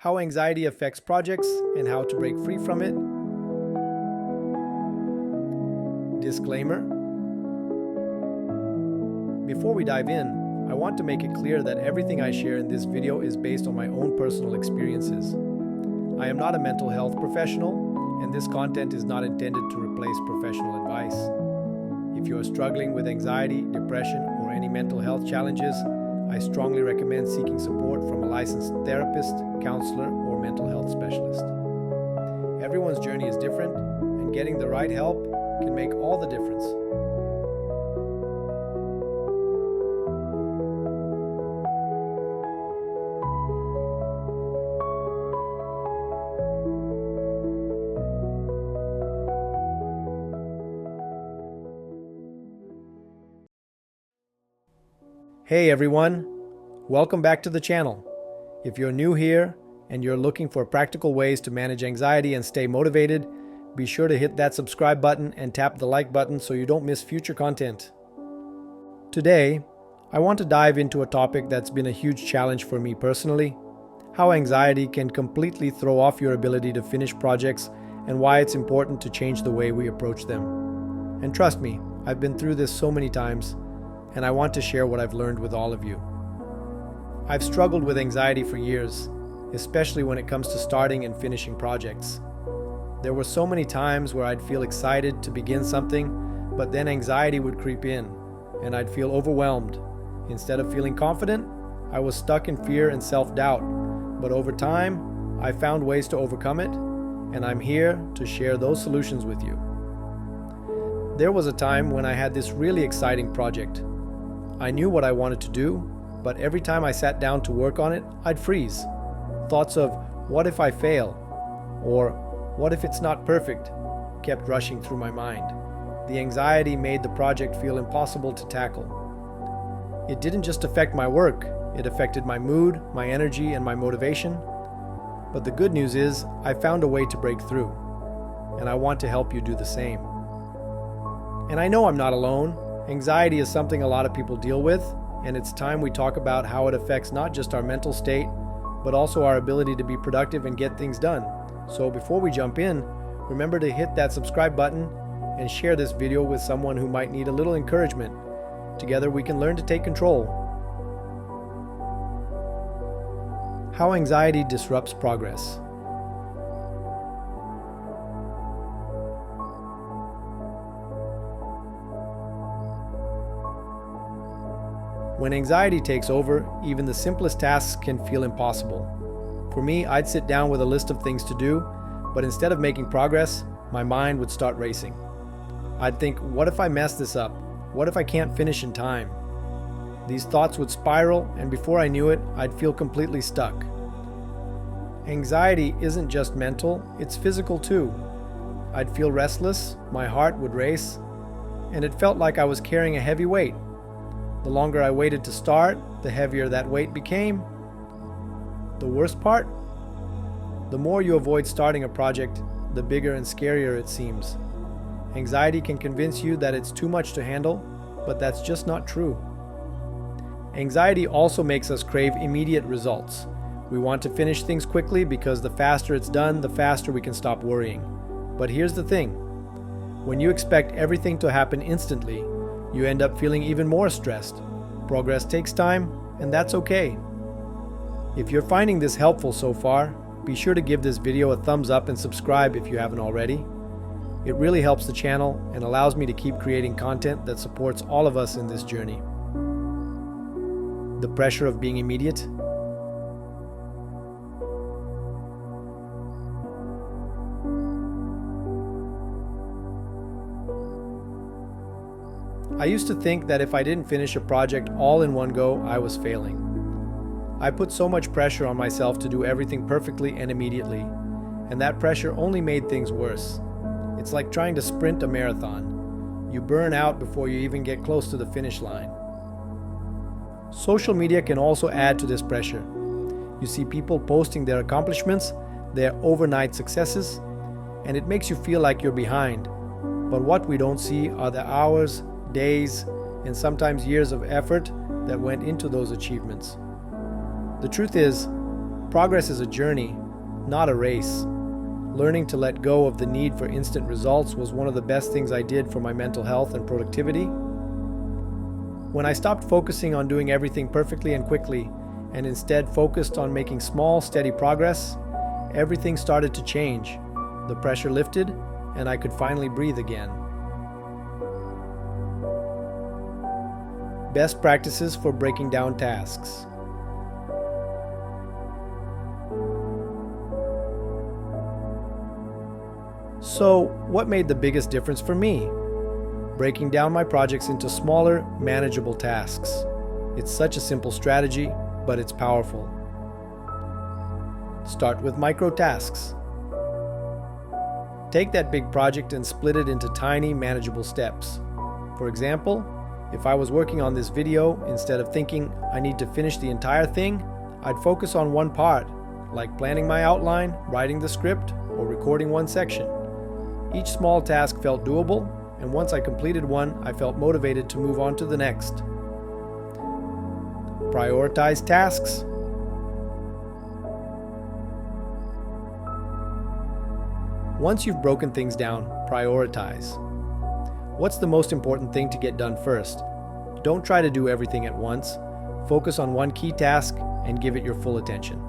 how anxiety affects projects and how to break free from it. Disclaimer. Before we dive in, I want to make it clear that everything I share in this video is based on my own personal experiences. I am not a mental health professional, and this content is not intended to replace professional advice. If you are struggling with anxiety, depression, or any mental health challenges, I strongly recommend seeking support from a licensed therapist, counselor, or mental health specialist. Everyone's journey is different, and getting the right help can make all the difference. Hey everyone, welcome back to the channel. If you're new here and you're looking for practical ways to manage anxiety and stay motivated, be sure to hit that subscribe button and tap the like button so you don't miss future content. Today, I want to dive into a topic that's been a huge challenge for me personally: how anxiety can completely throw off your ability to finish projects and why it's important to change the way we approach them. And trust me, I've been through this so many times, and I want to share what I've learned with all of you. I've struggled with anxiety for years, especially when it comes to starting and finishing projects. There were so many times where I'd feel excited to begin something, but then anxiety would creep in, and I'd feel overwhelmed. Instead of feeling confident, I was stuck in fear and self-doubt. But over time, I found ways to overcome it, and I'm here to share those solutions with you. There was a time when I had this really exciting project. I knew what I wanted to do, but every time I sat down to work on it, I'd freeze. Thoughts of, what if I fail? Or, what if it's not perfect? Kept rushing through my mind. The anxiety made the project feel impossible to tackle. It didn't just affect my work, it affected my mood, my energy, and my motivation. But the good news is, I found a way to break through, and I want to help you do the same. And I know I'm not alone. Anxiety is something a lot of people deal with, and it's time we talk about how it affects not just our mental state, but also our ability to be productive and get things done. So before we jump in, remember to hit that subscribe button and share this video with someone who might need a little encouragement. Together we can learn to take control. How anxiety disrupts progress. When anxiety takes over, even the simplest tasks can feel impossible. For me, I'd sit down with a list of things to do, but instead of making progress, my mind would start racing. I'd think, what if I mess this up? What if I can't finish in time? These thoughts would spiral, and before I knew it, I'd feel completely stuck. Anxiety isn't just mental, it's physical too. I'd feel restless, my heart would race, and it felt like I was carrying a heavy weight. The longer I waited to start, the heavier that weight became. The worst part? The more you avoid starting a project, the bigger and scarier it seems. Anxiety can convince you that it's too much to handle, but that's just not true. Anxiety also makes us crave immediate results. We want to finish things quickly because the faster it's done, the faster we can stop worrying. But here's the thing. When you expect everything to happen instantly, you end up feeling even more stressed. Progress takes time, and that's okay. If you're finding this helpful so far, be sure to give this video a thumbs up and subscribe if you haven't already. It really helps the channel and allows me to keep creating content that supports all of us in this journey. The pressure of being immediate. I used to think that if I didn't finish a project all in one go, I was failing. I put so much pressure on myself to do everything perfectly and immediately, and that pressure only made things worse. It's like trying to sprint a marathon. You burn out before you even get close to the finish line. Social media can also add to this pressure. You see people posting their accomplishments, their overnight successes, and it makes you feel like you're behind. But what we don't see are the hours, days, and sometimes years of effort that went into those achievements. The truth is, Progress is a journey, not a race. Learning to let go of the need for instant results was one of the best things I did for my mental health and productivity. When I stopped focusing on doing everything perfectly and quickly, and instead focused on making small, steady progress, everything started to change. The pressure lifted, and I could finally breathe again. Best practices for breaking down tasks. So, what made the biggest difference for me? Breaking down my projects into smaller, manageable tasks. It's such a simple strategy, but it's powerful. Start with micro tasks. Take that big project and split it into tiny, manageable steps. For example, if I was working on this video, instead of thinking I need to finish the entire thing, I'd focus on one part, like planning my outline, writing the script, or recording one section. Each small task felt doable, and once I completed one, I felt motivated to move on to the next. Prioritize tasks. Once you've broken things down, prioritize. What's the most important thing to get done first? Don't try to do everything at once. Focus on one key task and give it your full attention.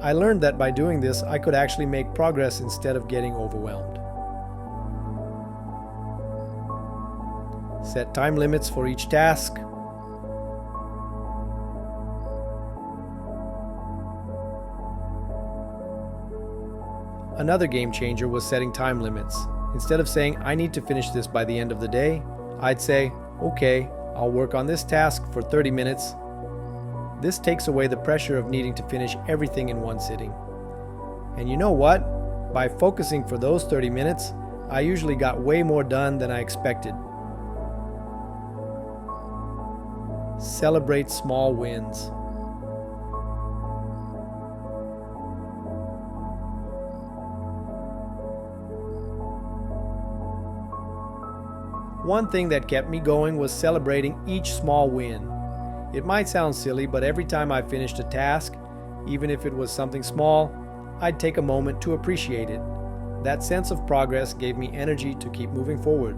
I learned that by doing this, I could actually make progress instead of getting overwhelmed. Set time limits for each task. Another game changer was setting time limits. Instead of saying, I need to finish this by the end of the day, I'd say, okay, I'll work on this task for 30 minutes. This takes away the pressure of needing to finish everything in one sitting. And you know what? By focusing for those 30 minutes, I usually got way more done than I expected. Celebrate small wins. One thing that kept me going was celebrating each small win. It might sound silly, but every time I finished a task, even if it was something small, I'd take a moment to appreciate it. That sense of progress gave me energy to keep moving forward.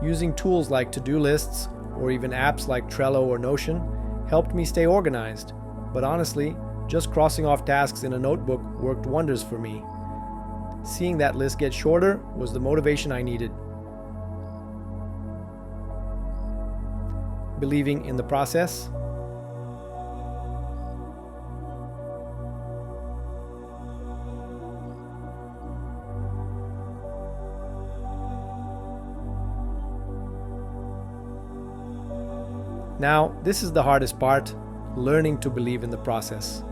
Using tools like to-do lists or even apps like Trello or Notion helped me stay organized. But honestly, just crossing off tasks in a notebook worked wonders for me. Seeing that list get shorter was the motivation I needed. Believing in the process. Now, this is the hardest part, learning to believe in the process.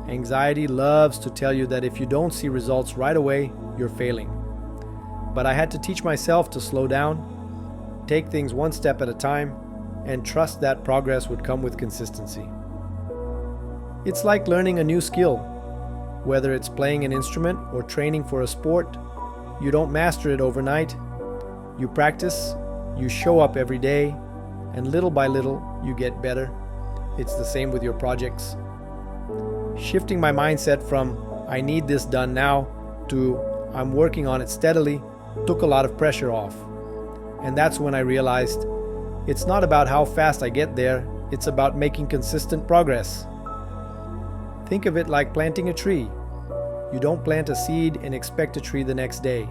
Anxiety loves to tell you that if you don't see results right away, you're failing. But I had to teach myself to slow down, take things one step at a time, and trust that progress would come with consistency. It's like learning a new skill. Whether it's playing an instrument or training for a sport, you don't master it overnight. You practice, you show up every day, and little by little, you get better. It's the same with your projects. Shifting my mindset from, I need this done now, to, I'm working on it steadily, took a lot of pressure off. And that's when I realized, it's not about how fast I get there, it's about making consistent progress. Think of it like planting a tree. You don't plant a seed and expect a tree the next day.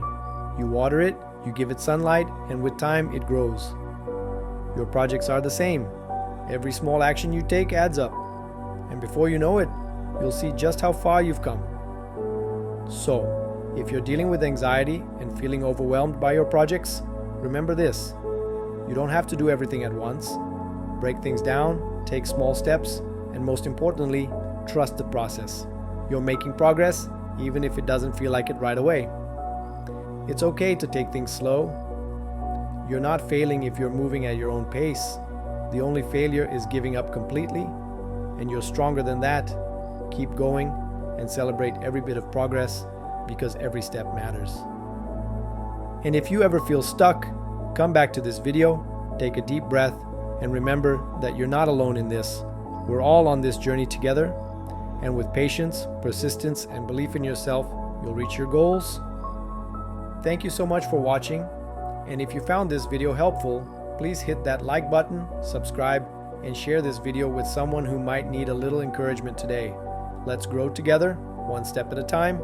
You water it, you give it sunlight, and with time it grows. Your projects are the same. Every small action you take adds up. And before you know it, you'll see just how far you've come. So, if you're dealing with anxiety and feeling overwhelmed by your projects, remember this. You don't have to do everything at once. Break things down, take small steps, and most importantly, trust the process. You're making progress, even if it doesn't feel like it right away. It's okay to take things slow. You're not failing if you're moving at your own pace. The only failure is giving up completely, and you're stronger than that. Keep going and celebrate every bit of progress because every step matters. And if you ever feel stuck, come back to this video, take a deep breath, and remember that you're not alone in this. We're all on this journey together, And with patience, persistence, and belief in yourself, you'll reach your goals. Thank you so much for watching. And if you found this video helpful, please hit that like button, subscribe, and share this video with someone who might need a little encouragement today. Let's grow together, one step at a time.